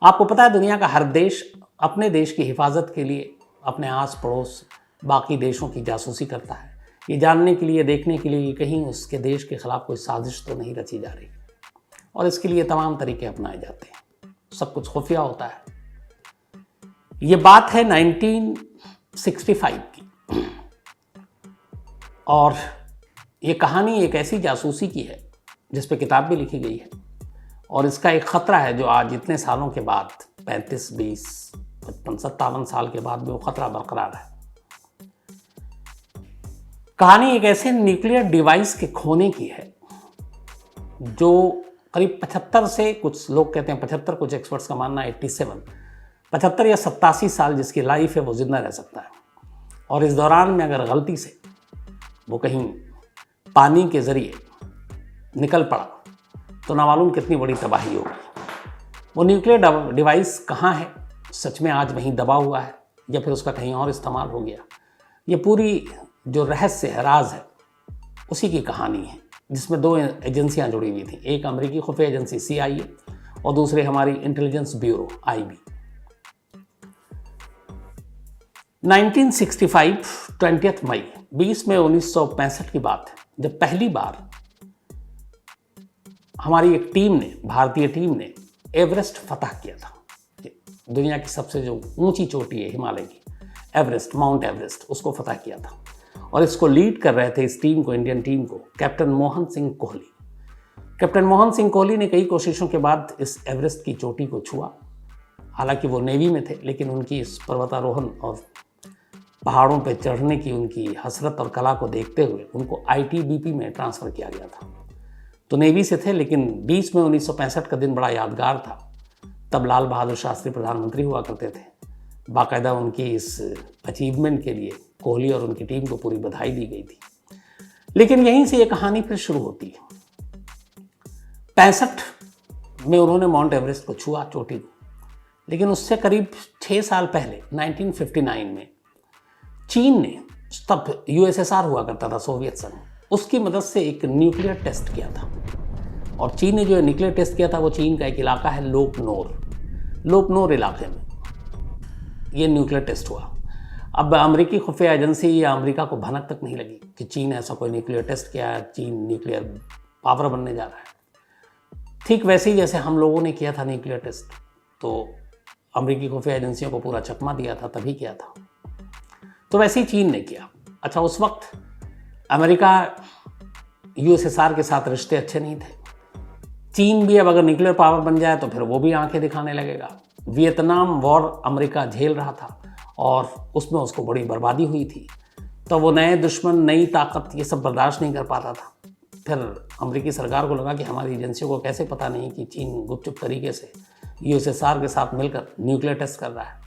आपको पता है दुनिया का हर देश अपने देश की हिफाजत के लिए अपने आस पड़ोस बाकी देशों की जासूसी करता है, ये जानने के लिए, देखने के लिए कि कहीं उसके देश के खिलाफ कोई साजिश तो नहीं रची जा रही। और इसके लिए तमाम तरीके अपनाए जाते हैं, सब कुछ खुफिया होता है। ये बात है 1965 की और ये कहानी एक ऐसी जासूसी की है जिस पे किताब भी लिखी गई है और इसका एक ख़तरा है जो आज इतने सालों के बाद 35, 20, 55, 57 साल के बाद भी वो ख़तरा बरकरार है। कहानी एक ऐसे न्यूक्लियर डिवाइस के खोने की है जो करीब 75 से, कुछ लोग कहते हैं 75, कुछ एक्सपर्ट्स का मानना है 87, 75 या 87 साल जिसकी लाइफ है वो जिंदा रह सकता है। और इस दौरान में अगर गलती से वो कहीं पानी के जरिए निकल पड़ा तो ना मालूम कितनी बड़ी तबाही होगी। वो न्यूक्लियर डिवाइस कहाँ है, सच में आज वहीं दबा हुआ है या फिर उसका कहीं और इस्तेमाल हो गया, ये पूरी जो रहस्य है, राज है, उसी की कहानी है जिसमें दो एजेंसियां जुड़ी हुई थी। एक अमेरिकी खुफिया एजेंसी CIA और दूसरी हमारी इंटेलिजेंस ब्यूरो IB। 1965 20 मई 20 मई 1965 की बात है जब पहली बार हमारी एक टीम ने, भारतीय टीम ने एवरेस्ट फतह किया था। दुनिया की सबसे जो ऊंची चोटी है हिमालय की, एवरेस्ट, माउंट एवरेस्ट, उसको फतह किया था। और इसको लीड कर रहे थे, इस टीम को, इंडियन टीम को, कैप्टन मोहन सिंह कोहली। कैप्टन मोहन सिंह कोहली ने कई कोशिशों के बाद इस एवरेस्ट की चोटी को छुआ। हालांकि वो नेवी में थे, लेकिन उनकी इस पर्वतारोहण और पहाड़ों पर चढ़ने की उनकी हसरत और कला को देखते हुए उनको ITBP में ट्रांसफ़र किया गया था। तो नेवी से थे, लेकिन 20 मई 1965 का दिन बड़ा यादगार था। तब लाल बहादुर शास्त्री प्रधानमंत्री हुआ करते थे। बाकायदा उनकी इस अचीवमेंट के लिए कोहली और उनकी टीम को पूरी बधाई दी गई थी। लेकिन यहीं से ये कहानी फिर शुरू होती है। 65 में उन्होंने माउंट एवरेस्ट को छुआ, चोटी को। लेकिन उससे करीब 6 साल पहले 1959 में चीन ने, तब USSR हुआ करता था, सोवियत संघ, उसकी मदद से एक न्यूक्लियर टेस्ट किया था। और चीन ने जो न्यूक्लियर टेस्ट किया था वो चीन का एक इलाका है लोपनोर इलाके में ये न्यूक्लियर टेस्ट हुआ। अब अमेरिकी खुफिया एजेंसी या अमेरिका को भनक तक नहीं लगी कि चीन ऐसा कोई न्यूक्लियर टेस्ट किया है, चीन न्यूक्लियर पावर बनने जा रहा है। ठीक वैसे ही जैसे हम लोगों ने किया था न्यूक्लियर टेस्ट, तो अमेरिकी खुफिया एजेंसियों को पूरा चकमा दिया था, तभी किया था। तो वैसे ही चीन ने किया। अच्छा, उस वक्त अमेरिका USSR के साथ रिश्ते अच्छे नहीं थे। चीन भी अब अगर न्यूक्लियर पावर बन जाए तो फिर वो भी आंखें दिखाने लगेगा। वियतनाम वॉर अमेरिका झेल रहा था और उसमें उसको बड़ी बर्बादी हुई थी। तो वो नए दुश्मन, नई ताकत, ये सब बर्दाश्त नहीं कर पाता था। फिर अमेरिकी सरकार को लगा कि हमारी एजेंसियों को कैसे पता नहीं कि चीन गुपचुप तरीके से USSR के साथ मिलकर न्यूक्लियर टेस्ट कर रहा है।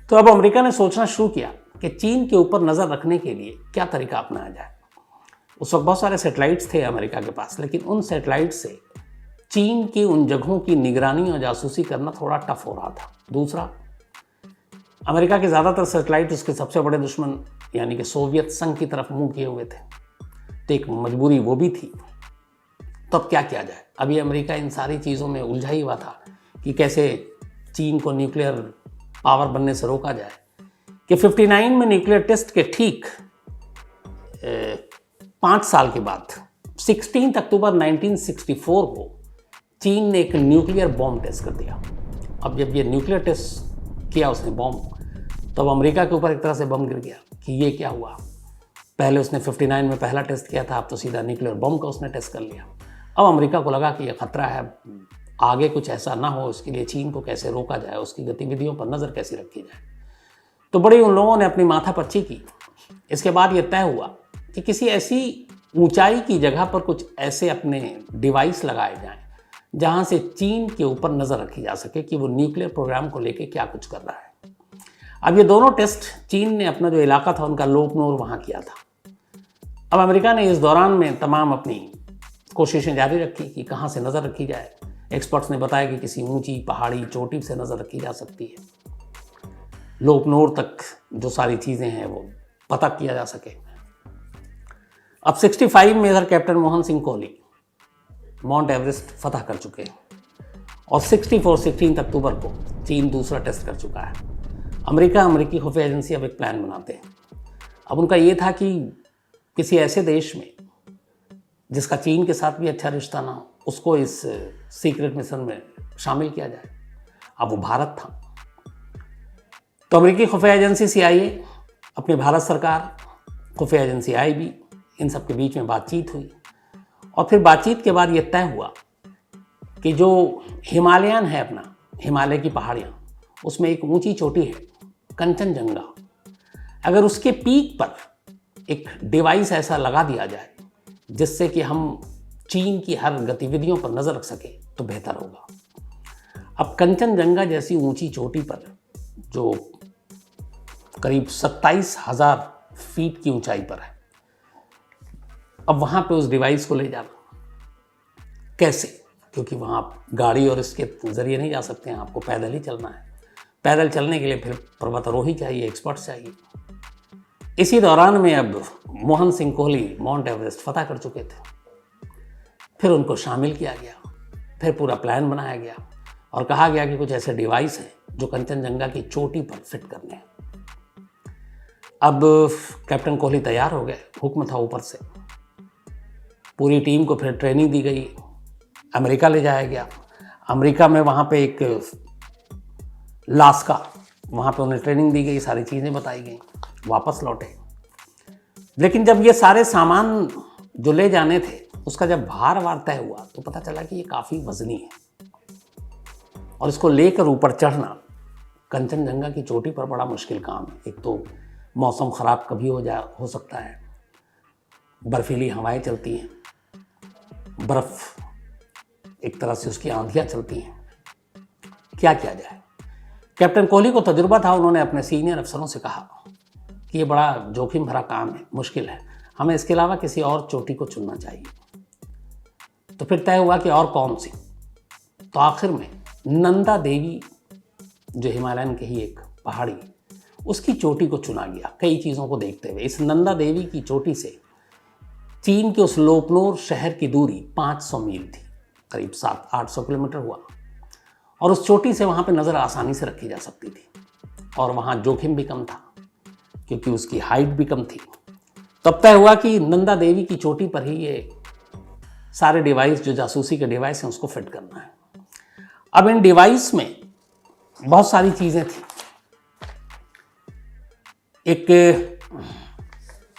तो अब अमेरिका ने सोचना शुरू किया कि चीन के ऊपर नज़र रखने के लिए क्या तरीका अपनाया जाए। उस वक्त बहुत सारे सैटेलाइट्स थे अमेरिका के पास, लेकिन उन सैटेलाइट से चीन की उन जगहों की निगरानी और जासूसी करना थोड़ा टफ हो रहा था। दूसरा, अमेरिका के ज़्यादातर सैटेलाइट उसके सबसे बड़े दुश्मन यानी कि सोवियत संघ की तरफ मुंह किए हुए थे। तो एक मजबूरी वो भी थी। तो अब क्या किया जाए? अभी अमेरिका इन सारी चीज़ों में उलझा ही हुआ था कि कैसे चीन को न्यूक्लियर पावर बनने से रोका जाए। कि 59 में न्यूक्लियर टेस्ट के ठीक 5 साल के बाद 16 अक्टूबर 1964 को चीन ने एक न्यूक्लियर बॉम्ब टेस्ट कर दिया। अब जब ये न्यूक्लियर टेस्ट किया उसने बॉम्ब, तब अमेरिका के ऊपर एक तरह से बम गिर गया कि ये क्या हुआ। पहले उसने 59 में पहला टेस्ट किया था, अब तो सीधा न्यूक्लियर बॉम्ब का उसने टेस्ट कर लिया। अब अमेरिका को लगा कि ये खतरा है, आगे कुछ ऐसा ना हो, इसके लिए चीन को कैसे रोका जाए, उसकी गतिविधियों पर नज़र कैसे रखी जाए। तो बड़ी उन लोगों ने अपनी माथापच्ची की। इसके बाद ये तय हुआ कि किसी ऐसी ऊंचाई की जगह पर कुछ ऐसे अपने डिवाइस लगाए जाएं जहां से चीन के ऊपर नज़र रखी जा सके कि वो न्यूक्लियर प्रोग्राम को लेके क्या कुछ कर रहा है। अब ये दोनों टेस्ट चीन ने अपना जो इलाका था उनका लोपनोर वहाँ किया था। अब अमेरिका ने इस दौरान में तमाम अपनी कोशिशें जारी रखी कि कहाँ से नज़र रखी जाए। एक्सपर्ट्स ने बताया कि किसी ऊंची पहाड़ी चोटी से नज़र रखी जा सकती है, लोपनोर तक जो सारी चीज़ें हैं वो पता किया जा सके। अब 65 में इधर captain Mohan Singh Kohli mount Everest फतह कर चुके हैं और 16 अक्टूबर को चीन दूसरा टेस्ट कर चुका है। अमेरिकी खुफिया एजेंसी अब एक प्लान बनाते हैं। अब उनका ये था कि किसी ऐसे देश में जिसका चीन के साथ भी अच्छा रिश्ता ना हो, उसको इस सीक्रेट मिशन में शामिल किया जाए। अब वो भारत था। तो अमेरिकी खुफिया एजेंसी CIA, अपनी भारत सरकार, खुफिया एजेंसी IB, इन सब के बीच में बातचीत हुई। और फिर बातचीत के बाद ये तय हुआ कि जो हिमालयन है, अपना हिमालय की पहाड़ियाँ, उसमें एक ऊंची चोटी है कंचनजंगा, अगर उसके पीक पर एक डिवाइस ऐसा लगा दिया जाए जिससे कि हम चीन की हर गतिविधियों पर नज़र रख सके तो बेहतर होगा। अब कंचनजंगा जैसी ऊंची चोटी पर, जो करीब 27,000 फीट की ऊंचाई पर है, अब वहाँ पे उस डिवाइस को ले जाना कैसे? क्योंकि वहाँ आप गाड़ी और इसके ज़रिए नहीं जा सकते हैं, आपको पैदल ही चलना है। पैदल चलने के लिए फिर पर्वतारोही चाहिए, एक्सपर्ट्स चाहिए। इसी दौरान में अब मोहन सिंह कोहली माउंट एवरेस्ट फतह कर चुके थे। फिर उनको शामिल किया गया, फिर पूरा प्लान बनाया गया और कहा गया कि कुछ ऐसे डिवाइस हैं जो कंचनजंगा की चोटी पर फिट करने हैं। अब कैप्टन कोहली तैयार हो गए, हुक्म था ऊपर से। पूरी टीम को फिर ट्रेनिंग दी गई, अमेरिका ले जाया गया। अमेरिका में वहाँ पे एक लास्का, वहाँ पे उन्हें ट्रेनिंग दी गई, सारी चीज़ें बताई गई, वापस लौटे। लेकिन जब ये सारे सामान जो ले जाने थे उसका जब भार तय हुआ तो पता चला कि ये काफ़ी वजनी है और इसको लेकर ऊपर चढ़ना कंचनजंगा की चोटी पर बड़ा मुश्किल काम है। एक तो मौसम ख़राब कभी हो सकता है, बर्फीली हवाएं चलती हैं, बर्फ़ एक तरह से उसकी आंधियाँ चलती हैं। क्या किया जाए? कैप्टन कोहली को तजुर्बा था, उन्होंने अपने सीनियर अफसरों से कहा कि ये बड़ा जोखिम भरा काम है, मुश्किल है, हमें इसके अलावा किसी और चोटी को चुनना चाहिए। तो फिर तय हुआ कि और कौन सी? तो आखिर में नंदा देवी, जो हिमालयन की ही एक पहाड़ी, उसकी चोटी को चुना गया कई चीज़ों को देखते हुए। इस नंदा देवी की चोटी से चीन के उस लोपनोर शहर की दूरी 500 मील थी, करीब 700-800 किलोमीटर हुआ। और उस चोटी से वहाँ पे नज़र आसानी से रखी जा सकती थी और वहाँ जोखिम भी कम था क्योंकि उसकी हाइट भी कम थी। तब तय हुआ कि नंदा देवी की चोटी पर ही ये सारे डिवाइस, जो जासूसी के डिवाइस हैं, उसको फिट करना है। अब इन डिवाइस में बहुत सारी चीज़ें थी। एक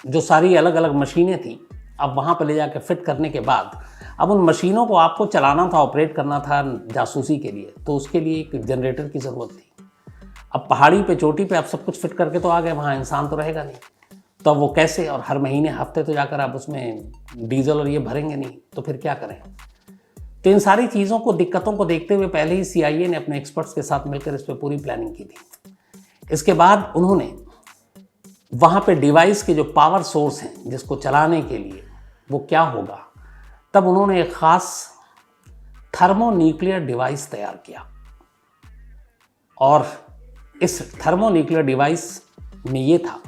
जो सारी अलग अलग मशीनें थी, अब वहाँ पर ले जाकर फिट करने के बाद अब उन मशीनों को आपको चलाना था, ऑपरेट करना था जासूसी के लिए, तो उसके लिए एक जनरेटर की ज़रूरत थी। अब पहाड़ी पे, चोटी पे आप सब कुछ फिट करके तो आ गए, वहाँ इंसान तो रहेगा नहीं, तो अब वो कैसे? और हर महीने हफ्ते तो जाकर आप उसमें डीजल और ये भरेंगे नहीं, तो फिर क्या करें? तो इन सारी चीज़ों को, दिक्कतों को देखते हुए पहले ही CIA ने अपने एक्सपर्ट्स के साथ मिलकर इस पर पूरी प्लानिंग की थी। इसके बाद उन्होंने वहाँ पे डिवाइस के जो पावर सोर्स हैं जिसको चलाने के लिए, वो क्या होगा, तब उन्होंने एक ख़ास थर्मोन्यूक्लियर डिवाइस तैयार किया। और इस थर्मोन्यूक्लियर डिवाइस में ये था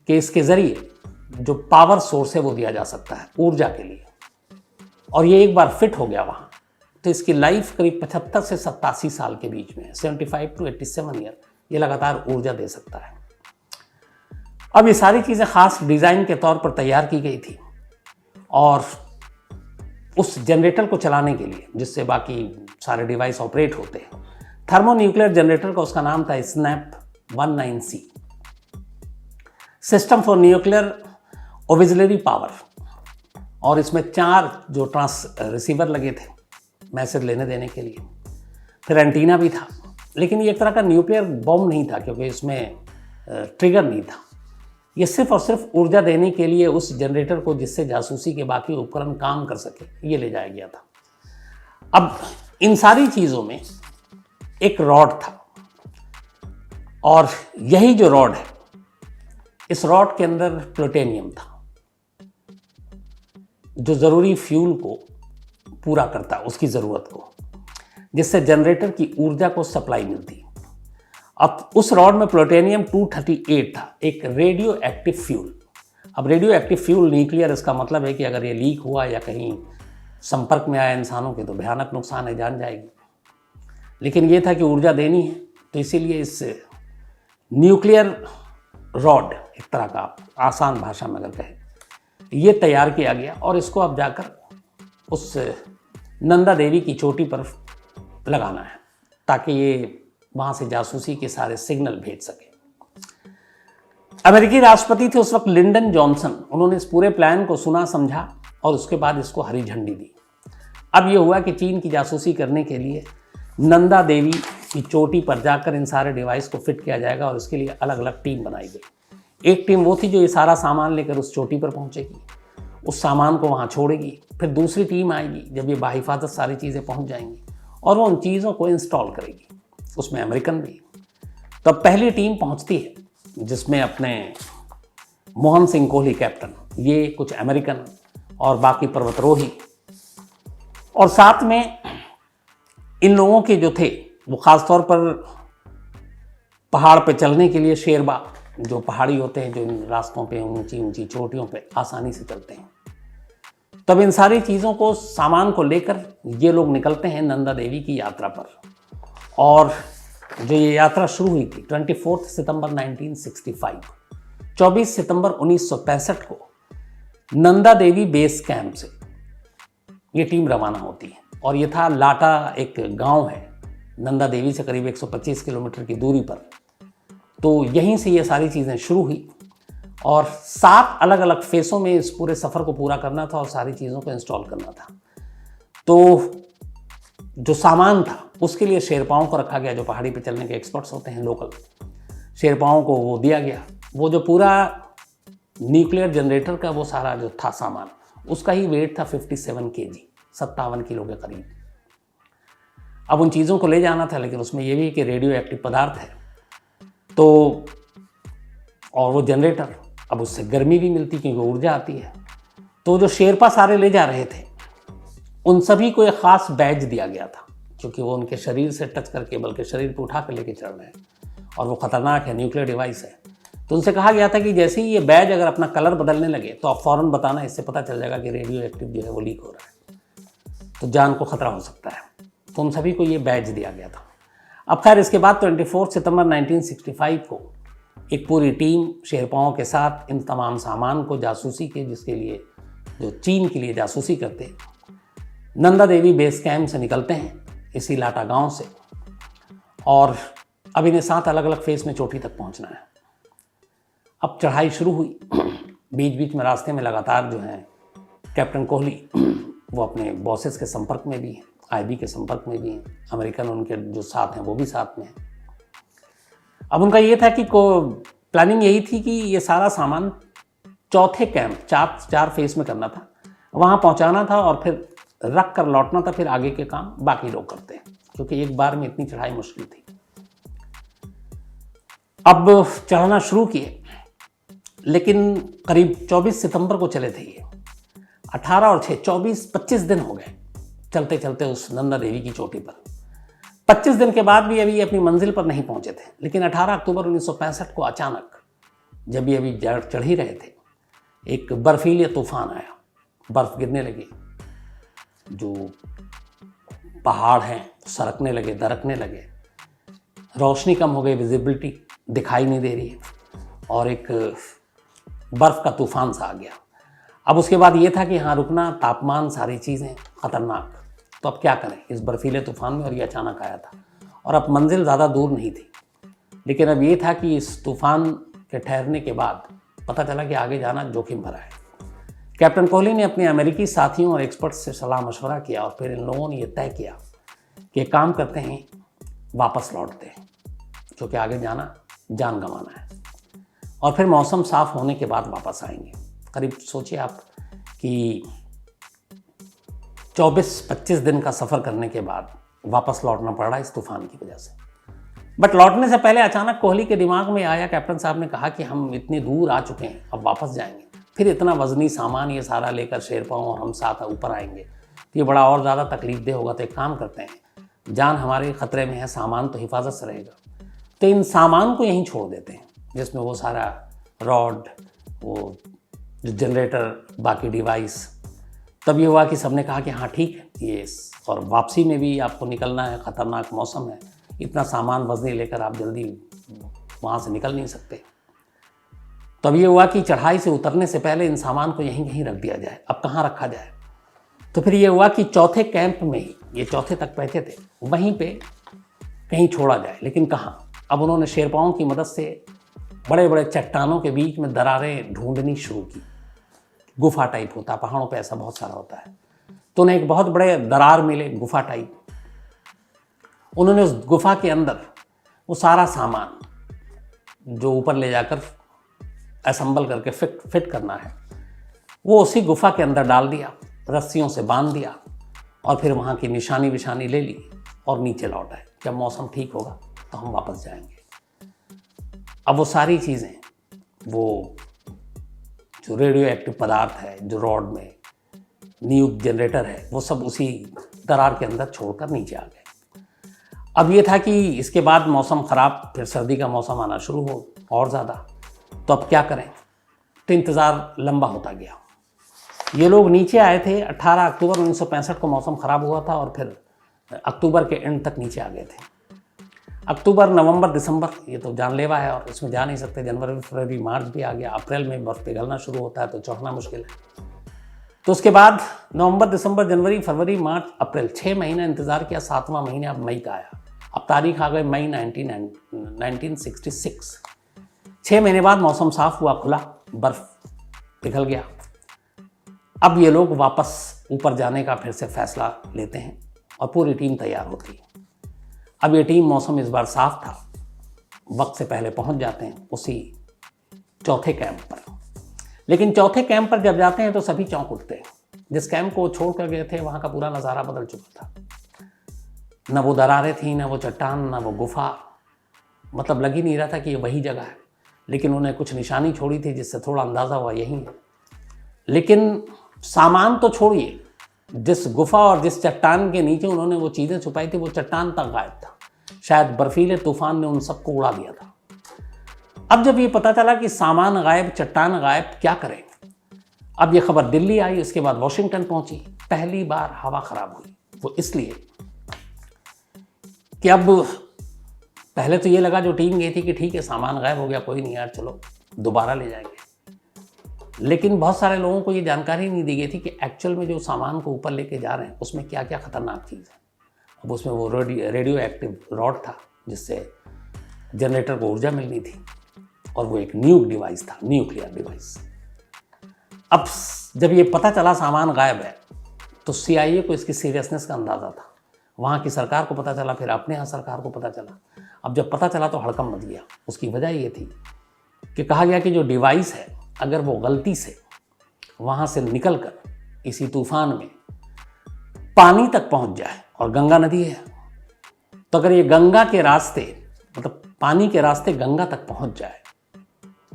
कि इसके ज़रिए जो पावर सोर्स है वो दिया जा सकता है ऊर्जा के लिए। और ये एक बार फिट हो गया वहाँ, तो इसकी लाइफ करीब 75 से 87 साल के बीच में है, 75 to 87 ईयर ये लगातार ऊर्जा दे सकता है। अब ये सारी चीज़ें ख़ास डिज़ाइन के तौर पर तैयार की गई थी और उस जनरेटर को चलाने के लिए, जिससे बाकी सारे डिवाइस ऑपरेट होते हैं, थर्मोन्यूक्लियर जनरेटर का उसका नाम था snap 19C, system for nuclear auxiliary power. और इसमें 4 जो रिसीवर लगे थे मैसेज लेने देने के लिए, फिर एंटीना भी था। लेकिन ये एक तरह का न्यूक्लियर बॉम्ब नहीं था क्योंकि इसमें ट्रिगर नहीं था। ये सिर्फ और सिर्फ ऊर्जा देने के लिए उस जनरेटर को, जिससे जासूसी के बाकी उपकरण काम कर सके, ये ले जाया गया था। अब इन सारी चीज़ों में एक रॉड था और यही जो रॉड है, इस रॉड के अंदर प्लूटोनियम था जो ज़रूरी फ्यूल को पूरा करता, उसकी ज़रूरत को, जिससे जनरेटर की ऊर्जा को सप्लाई मिलती। अब उस रॉड में प्लूटोनियम 238 था, एक रेडियो एक्टिव फ्यूल। अब रेडियो एक्टिव फ्यूल न्यूक्लियर, इसका मतलब है कि अगर ये लीक हुआ या कहीं संपर्क में आया इंसानों के तो भयानक नुकसान है, जान जाएगी। लेकिन ये था कि ऊर्जा देनी है, तो इसीलिए इस न्यूक्लियर रॉड, एक तरह का आप आसान भाषा में अगर कहें, ये तैयार किया गया और इसको अब जाकर उस नंदा देवी की चोटी पर लगाना है ताकि ये वहाँ से जासूसी के सारे सिग्नल भेज सके। अमेरिकी राष्ट्रपति थे उस वक्त लिंडन जॉनसन, उन्होंने इस पूरे प्लान को सुना, समझा और उसके बाद इसको हरी झंडी दी। अब ये हुआ कि चीन की जासूसी करने के लिए नंदा देवी की चोटी पर जाकर इन सारे डिवाइस को फिट किया जाएगा और इसके लिए अलग अलग टीम बनाई गई। एक टीम वो थी जो ये सारा सामान लेकर उस चोटी पर पहुंचेगी, उस सामान को वहाँ छोड़ेगी, फिर दूसरी टीम आएगी जब ये बाहिफाजत सारी चीज़ें पहुँच जाएंगी और वो उन चीज़ों को इंस्टॉल करेगी, उसमें अमेरिकन भी। तब पहली टीम पहुँचती है जिसमें अपने मोहन सिंह कोहली कैप्टन, ये कुछ अमेरिकन और बाकी पर्वतारोही, और साथ में इन लोगों के जो थे वो ख़ासतौर पर पहाड़ पे चलने के लिए शेरबा, जो पहाड़ी होते हैं जो इन रास्तों पे ऊंची ऊंची चोटियों पे आसानी से चलते हैं। तब इन सारी चीज़ों को, सामान को लेकर ये लोग निकलते हैं नंदा देवी की यात्रा पर। और जो ये यात्रा शुरू हुई थी 24 सितंबर 1965, 24 सितंबर 1965 को नंदा देवी बेस कैंप से ये टीम रवाना होती है। और ये था लाटा, एक गांव है नंदा देवी से करीब 125 किलोमीटर की दूरी पर। तो यहीं से ये सारी चीज़ें शुरू हुई और 7 अलग अलग फेसों में इस पूरे सफ़र को पूरा करना था और सारी चीज़ों को इंस्टॉल करना था। तो जो सामान था उसके लिए शेरपाओं को रखा गया, जो पहाड़ी पे चलने के एक्सपर्ट्स होते हैं लोकल, शेरपाओं को वो दिया गया। वो जो पूरा न्यूक्लियर जनरेटर का वो सारा जो था सामान, उसका ही वेट था 57 केजी, 57 किलो के करीब। अब उन चीज़ों को ले जाना था, लेकिन उसमें ये भी कि रेडियो एक्टिव पदार्थ है तो, और वो जनरेटर, अब उससे गर्मी भी मिलती क्योंकि ऊर्जा आती है। तो जो शेरपा सारे ले जा रहे थे उन सभी को एक ख़ास बैज दिया गया था, क्योंकि वो उनके शरीर से टच करके, बल्कि शरीर पर उठा कर लेके चढ़ रहे हैं और वो ख़तरनाक है, न्यूक्लियर डिवाइस है। तो उनसे कहा गया था कि जैसे ही ये बैज अगर अपना कलर बदलने लगे तो आप फ़ौरन बताना, इससे पता चल जाएगा कि रेडियो एक्टिव जो है वो लीक हो रहा है, तो जान को खतरा हो सकता है। तो उन सभी को ये बैज दिया गया था। अब खैर इसके बाद 24 सितंबर 1965 को एक पूरी टीम शेरपाओं के साथ इन तमाम सामान को जासूसी के, जिसके लिए जो चीन के लिए जासूसी करते, नंदा देवी बेस कैंप से निकलते हैं इसी लाटा गांव से। और अब इन्हें 7 अलग अलग फेस में चोटी तक पहुंचना है। अब चढ़ाई शुरू हुई। बीच बीच में रास्ते में लगातार जो है कैप्टन कोहली वो अपने बॉसेस के संपर्क में भी हैं, आईबी के संपर्क में भी हैं, अमेरिकन उनके जो साथ हैं वो भी साथ में हैं। अब उनका ये था कि प्लानिंग यही थी कि ये सारा सामान चौथे कैंप, 4 फेस में करना था, वहाँ पहुँचाना था और फिर रख कर लौटना था। फिर आगे के काम बाकी लोग करते हैं, क्योंकि एक बार में इतनी चढ़ाई मुश्किल थी। अब चढ़ना शुरू किए, लेकिन करीब 24 सितंबर को चले थे ये। 18 और 6, 24-25 दिन हो गए चलते चलते उस नंदा देवी की चोटी पर। 25 दिन के बाद भी अभी अपनी मंजिल पर नहीं पहुंचे थे। लेकिन 18 अक्टूबर 1965 को अचानक, जब ये अभी चढ़ ही रहे थे, एक बर्फीली तूफान आया, बर्फ गिरने लगी, जो पहाड़ हैं सरकने लगे, दरकने लगे, रोशनी कम हो गई, विजिबिलिटी दिखाई नहीं दे रही है और एक बर्फ़ का तूफान सा आ गया। अब उसके बाद ये था कि यहाँ रुकना, तापमान, सारी चीज़ें ख़तरनाक। तो अब क्या करें इस बर्फीले तूफान में, और ये अचानक आया था और अब मंजिल ज़्यादा दूर नहीं थी। लेकिन अब ये था कि इस तूफान के ठहरने के बाद पता चला कि आगे जाना जोखिम भरा है। कैप्टन कोहली ने अपने अमेरिकी साथियों और एक्सपर्ट्स से सलाह मशवरा किया और फिर इन लोगों ने यह तय किया कि काम करते हैं, वापस लौटते हैं, क्योंकि आगे जाना जान गंवाना है, और फिर मौसम साफ़ होने के बाद वापस आएंगे। करीब सोचिए आप कि 24-25 दिन का सफ़र करने के बाद वापस लौटना पड़ रहा है इस तूफान की वजह से। बट लौटने से पहले अचानक कोहली के दिमाग में आया, कैप्टन साहब ने कहा कि हम इतनी दूर आ चुके हैं, अब वापस जाएंगे, फिर इतना वजनी सामान ये सारा लेकर शेरपाओं और हम साथ ऊपर आएंगे तो ये बड़ा और ज़्यादा तकलीफदेह होगा। तो एक काम करते हैं, जान हमारे ख़तरे में है, सामान तो हिफाजत से रहेगा, तो इन सामान को यहीं छोड़ देते हैं, जिसमें वो सारा रॉड, वो जो जनरेटर, बाकी डिवाइस, तब ये हुआ कि सबने कहा कि हाँ ठीक है ये, और वापसी में भी आपको निकलना है, ख़तरनाक मौसम है, इतना सामान वजनी लेकर आप जल्दी वहाँ से निकल नहीं सकते। तब ये हुआ कि चढ़ाई से उतरने से पहले इन सामान को यहीं कहीं रख दिया जाए। अब कहाँ रखा जाए? तो फिर ये हुआ कि चौथे कैंप में ही, ये चौथे तक पहुँचे थे, वहीं पे कहीं छोड़ा जाए। लेकिन कहाँ? अब उन्होंने शेरपाओं की मदद से बड़े बड़े चट्टानों के बीच में दरारें ढूंढनी शुरू की। गुफा टाइप होता है, पहाड़ों पे ऐसा बहुत सारा होता है। तो उन्हें एक बहुत बड़े दरार मिले, गुफा टाइप। उन्होंने उस गुफा के अंदर वो सारा सामान जो ऊपर ले जाकर असेंबल करके फिट करना है, वो उसी गुफा के अंदर डाल दिया, रस्सियों से बांध दिया, और फिर वहाँ की निशानी विशानी ले ली और नीचे लौट आए। जब मौसम ठीक होगा तो हम वापस जाएंगे। अब वो सारी चीज़ें, वो जो रेडियो एक्टिव पदार्थ है जो रॉड में, न्यूक जनरेटर है, वो सब उसी दरार के अंदर छोड़कर नीचे आ गए। अब ये था कि इसके बाद मौसम ख़राब, फिर सर्दी का मौसम आना शुरू हो और ज़्यादा। तो अब क्या करें? तो इंतज़ार लंबा होता गया। ये लोग नीचे आए थे 18 अक्टूबर 1965 को, मौसम ख़राब हुआ था, और फिर अक्टूबर के एंड तक नीचे आ गए थे। अक्टूबर, नवंबर, दिसंबर, ये तो जानलेवा है और इसमें जा नहीं सकते। जनवरी, फरवरी, मार्च भी आ गया। अप्रैल में बर्फ़ पिघलना शुरू होता है तो चढ़ना मुश्किल है। तो उसके बाद नवंबर, दिसंबर, जनवरी, फरवरी, मार्च, अप्रैल, 6 महीना इंतज़ार किया। 7वां महीना अब मई का आया। अब तारीख आ गई मई 1966। 6 महीने बाद मौसम साफ हुआ, खुला, बर्फ़ पिघल गया। अब ये लोग वापस ऊपर जाने का फिर से फैसला लेते हैं और पूरी टीम तैयार होती है। अब ये टीम, मौसम इस बार साफ था, वक्त से पहले पहुंच जाते हैं उसी चौथे कैंप पर। लेकिन चौथे कैंप पर जब जाते हैं तो सभी चौंक उठते हैं। जिस कैंप को छोड़ कर गए थे वहाँ का पूरा नज़ारा बदल चुका था। न वो दरारें थी, न वो चट्टान, न वो गुफा, मतलब लग ही नहीं रहा था कि ये वही जगह है। लेकिन उन्हें कुछ निशानी छोड़ी थी जिससे थोड़ा अंदाज़ा हुआ यही है। लेकिन सामान तो छोड़िए, जिस गुफा और जिस चट्टान के नीचे उन्होंने वो चीज़ें छुपाई थी, वो चट्टान तक गायब था। शायद बर्फीले तूफान ने उन सबको उड़ा दिया था। अब जब ये पता चला कि सामान गायब, चट्टान गायब, क्या करें? अब ये खबर दिल्ली आई, उसके बाद वॉशिंगटन पहुंची। पहली बार हवा खराब हुई, वो इसलिए कि अब पहले तो ये लगा जो टीम गई थी कि ठीक है सामान गायब हो गया, कोई नहीं यार, चलो दोबारा ले जाएंगे। लेकिन बहुत सारे लोगों को ये जानकारी नहीं दी गई थी कि एक्चुअल में जो सामान को ऊपर लेके जा रहे हैं उसमें क्या क्या खतरनाक चीज़ है। अब उसमें वो रेडियो एक्टिव रॉड था जिससे जनरेटर को ऊर्जा मिलनी थी, और वो एक न्यूक डिवाइस था, न्यूक्लियर डिवाइस। अब जब ये पता चला सामान गायब है तो CIA को इसकी सीरियसनेस का अंदाज़ा था। वहाँ की सरकार को पता चला, फिर अपने यहाँ सरकार को पता चला। अब जब पता चला तो हड़कंप मच गया। उसकी वजह ये थी कि कहा गया कि जो डिवाइस है, अगर वो गलती से वहाँ से निकलकर इसी तूफान में पानी तक पहुँच जाए, और गंगा नदी है, तो अगर ये गंगा के रास्ते, मतलब पानी के रास्ते गंगा तक पहुँच जाए,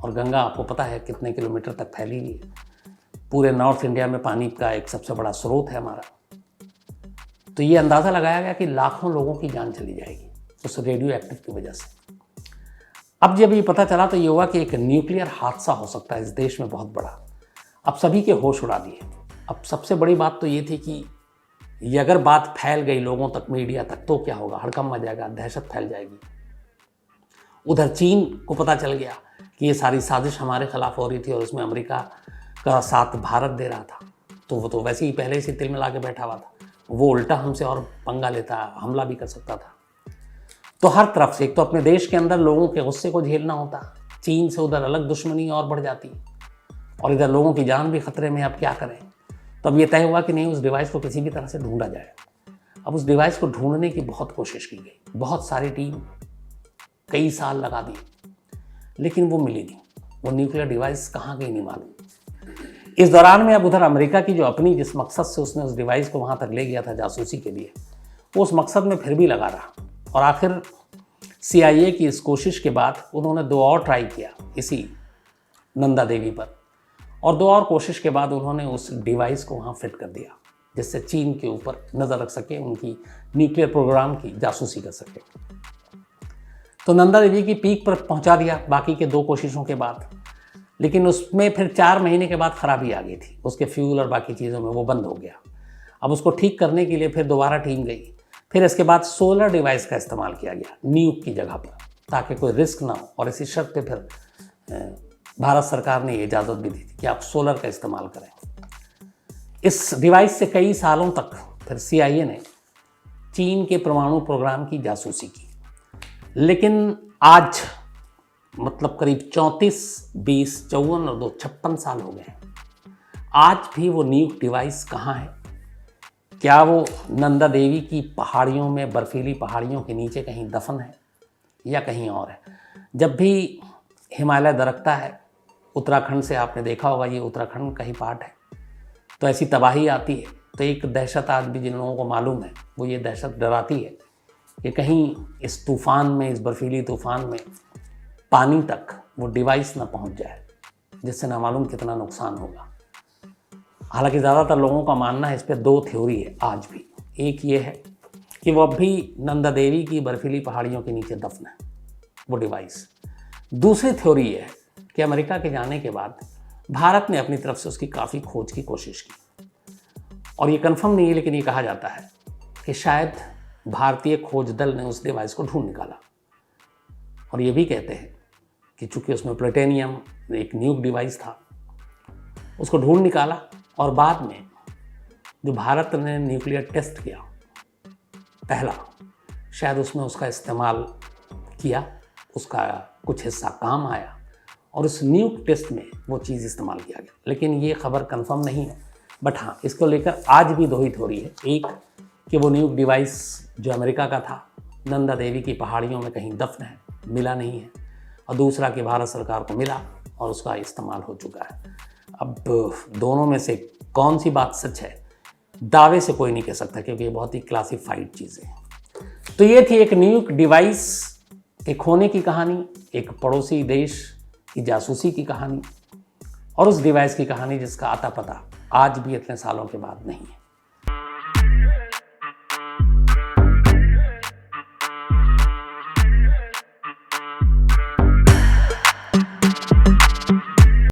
और गंगा आपको पता है कितने किलोमीटर तक फैली हुई है, पूरे नॉर्थ इंडिया में पानी का एक सबसे बड़ा स्रोत है हमारा, तो ये अंदाज़ा लगाया गया कि लाखों लोगों की जान चली जाएगी उस रेडियो एक्टिव की वजह से। अब जब ये पता चला तो ये हुआ कि एक न्यूक्लियर हादसा हो सकता है इस देश में बहुत बड़ा। अब सभी के होश उड़ा दिए। अब सबसे बड़ी बात तो ये थी कि ये अगर बात फैल गई लोगों तक, मीडिया तक, तो क्या होगा? हड़कंप मच जाएगा, दहशत फैल जाएगी। उधर चीन को पता चल गया कि ये सारी साजिश हमारे खिलाफ हो रही थी और उसमें अमेरिका का साथ भारत दे रहा था, तो वो तो वैसे ही पहले से तिल मिला के बैठा हुआ था। वो उल्टा हमसे और पंगा लेता, हमला भी कर सकता था। तो हर तरफ से, एक तो अपने देश के अंदर लोगों के गुस्से को झेलना होता, चीन से उधर अलग दुश्मनी और बढ़ जाती, और इधर लोगों की जान भी खतरे में। अब क्या करें? तो अब ये तय हुआ कि नहीं, उस डिवाइस को किसी भी तरह से ढूंढा जाए। अब उस डिवाइस को ढूंढने की बहुत कोशिश की गई, बहुत सारी टीम, कई साल लगा दी, लेकिन वो मिली नहीं। वो न्यूक्लियर डिवाइस कहाँ गई नहीं मालूम। इस दौरान में अब उधर अमेरिका की जो अपनी जिस मकसद से उसने उस डिवाइस को वहाँ तक ले गया था जासूसी के लिए, वो उस मकसद में फिर भी लगा रहा। और आखिर CIA की इस कोशिश के बाद उन्होंने 2 और ट्राई किया इसी नंदा देवी पर, और 2 और कोशिश के बाद उन्होंने उस डिवाइस को वहाँ फिट कर दिया जिससे चीन के ऊपर नज़र रख सके, उनकी न्यूक्लियर प्रोग्राम की जासूसी कर सके। तो नंदा देवी की पीक पर पहुँचा दिया बाकी के 2 कोशिशों के बाद। लेकिन उसमें फिर 4 महीने के बाद ख़राबी आ गई थी, उसके फ्यूल और बाकी चीज़ों में वो बंद हो गया। अब उसको ठीक करने के लिए फिर दोबारा टीम गई। फिर इसके बाद सोलर डिवाइस का इस्तेमाल किया गया न्यूक की जगह पर, ताकि कोई रिस्क ना हो। और इसी शर्त पे फिर भारत सरकार ने ये इजाज़त भी दी थी कि आप सोलर का इस्तेमाल करें। इस डिवाइस से कई सालों तक फिर CIA ने चीन के परमाणु प्रोग्राम की जासूसी की। लेकिन आज मतलब करीब 34, 20, 54 और 2 56 साल हो गए हैं, आज भी वो न्यूक डिवाइस कहाँ है? क्या वो नंदा देवी की पहाड़ियों में, बर्फीली पहाड़ियों के नीचे कहीं दफन है या कहीं और है? जब भी हिमालय दरकता है, उत्तराखंड से आपने देखा होगा, ये उत्तराखंड का ही पार्ट है, तो ऐसी तबाही आती है तो एक दहशत आज भी जिन लोगों को मालूम है, वो ये दहशत डराती है कि कहीं इस तूफ़ान में, इस बर्फीली तूफ़ान में पानी तक वो डिवाइस ना पहुंच जाए, जिससे ना मालूम कितना नुकसान होगा। हालांकि ज़्यादातर लोगों का मानना है, इस पर 2 थ्योरी है आज भी। एक ये है कि वो अब भी नंदा देवी की बर्फीली पहाड़ियों के नीचे दफन है वो डिवाइस। दूसरी थ्योरी ये है कि अमेरिका के जाने के बाद भारत ने अपनी तरफ से उसकी काफ़ी खोज की कोशिश की, और ये कंफर्म नहीं है, लेकिन ये कहा जाता है कि शायद भारतीय खोज दल ने उस डिवाइस को ढूंढ निकाला। और ये भी कहते हैं कि चूंकि उसमें प्लेटेनियम एक न्यूक डिवाइस था, उसको ढूंढ निकाला, और बाद में जो भारत ने न्यूक्लियर टेस्ट किया पहला, शायद उसमें उसका इस्तेमाल किया, उसका कुछ हिस्सा काम आया, और उस न्यूक टेस्ट में वो चीज़ इस्तेमाल किया गया। लेकिन ये खबर कंफर्म नहीं है, बट हाँ, इसको लेकर आज भी 2 ही थ्योरी है। एक कि वो न्यूक डिवाइस जो अमेरिका का था, नंदा देवी की पहाड़ियों में कहीं दफन है, मिला नहीं है, और दूसरा कि भारत सरकार को मिला और उसका इस्तेमाल हो चुका है। अब दोनों में से कौन सी बात सच है, दावे से कोई नहीं कह सकता, क्योंकि ये बहुत ही क्लासिफाइड चीज़ें हैं। तो ये थी एक न्यूक डिवाइस के खोने की कहानी, एक पड़ोसी देश की जासूसी की कहानी, और उस डिवाइस की कहानी जिसका आता पता आज भी इतने सालों के बाद नहीं है।